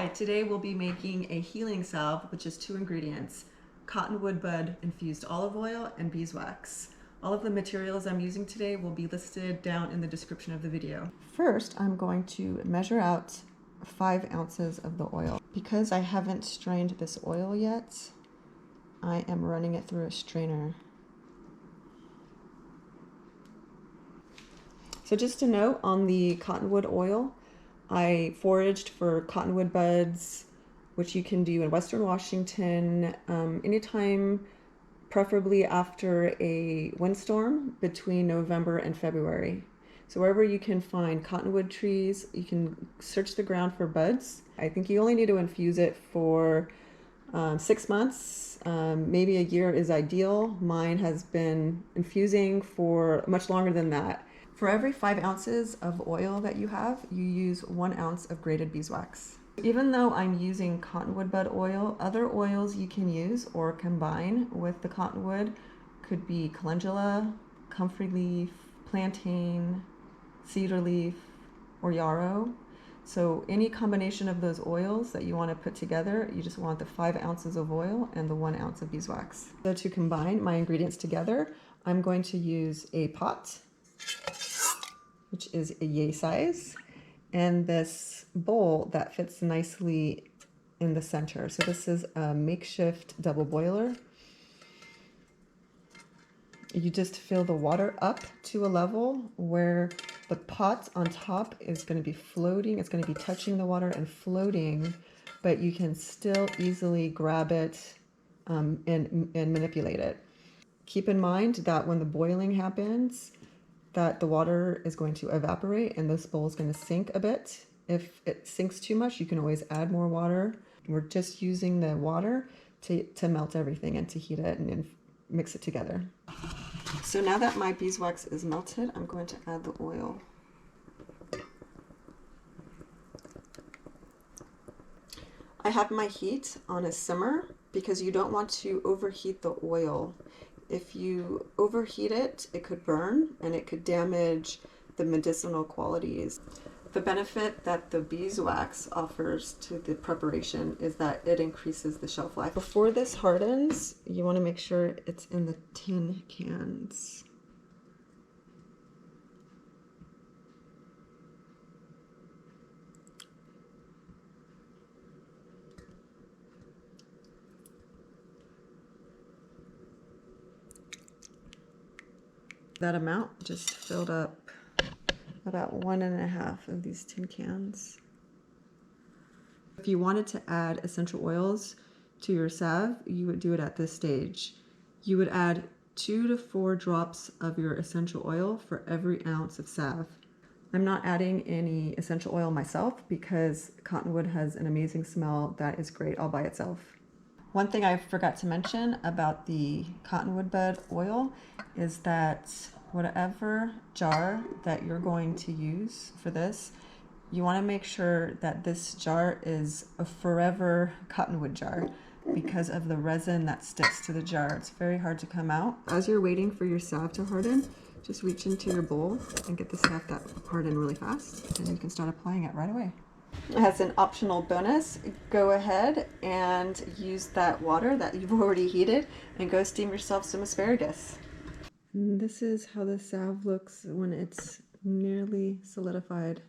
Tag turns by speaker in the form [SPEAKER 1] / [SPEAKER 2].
[SPEAKER 1] Hi, today we'll be making a healing salve, which is 2 ingredients: cottonwood bud infused olive oil and beeswax. All of the materials I'm using today will be listed down in the description of the video. First, I'm going to measure out 5 ounces of the oil. Because I haven't strained this oil yet, I am running it through a strainer. So just a note on the cottonwood oil, I foraged for cottonwood buds, which you can do in Western Washington anytime, preferably after a windstorm between November and February. So wherever you can find cottonwood trees, you can search the ground for buds. I think you only need to infuse it for 6 months, maybe a year is ideal. Mine has been infusing for much longer than that. For every 5 ounces of oil that you have, you use 1 ounce of grated beeswax. Even though I'm using cottonwood bud oil, other oils you can use or combine with the cottonwood could be calendula, comfrey leaf, plantain, cedar leaf, or yarrow. So any combination of those oils that you want to put together, you just want the 5 ounces of oil and the 1 ounce of beeswax. So to combine my ingredients together, I'm going to use a pot, which is a yay size, and this bowl that fits nicely in the center. So this is a makeshift double boiler. You just fill the water up to a level where the pot on top is going to be floating. It's going to be touching the water and floating, but you can still easily grab it and manipulate it. Keep in mind that when the boiling happens, that the water is going to evaporate and this bowl is going to sink a bit. If it sinks too much, you can always add more water. We're just using the water to melt everything and to heat it and mix it together. So now that my beeswax is melted, I'm going to add the oil. I have my heat on a simmer because you don't want to overheat the oil. If you overheat it, it could burn and it could damage the medicinal qualities. The benefit that the beeswax offers to the preparation is that it increases the shelf life. Before this hardens, you want to make sure it's in the tin cans. That amount just filled up about 1.5 of these tin cans. If you wanted to add essential oils to your salve, you would do it at this stage. You would add 2 to 4 drops of your essential oil for every ounce of salve. I'm not adding any essential oil myself because cottonwood has an amazing smell that is great all by itself. One thing I forgot to mention about the cottonwood bud oil is that whatever jar that you're going to use for this, you want to make sure that this jar is a forever cottonwood jar because of the resin that sticks to the jar. It's very hard to come out. As you're waiting for your salve to harden, just reach into your bowl and get the salve that harden really fast, and you can start applying it right away. As an optional bonus, go ahead and use that water that you've already heated and go steam yourself some asparagus. And this is how the salve looks when it's nearly solidified.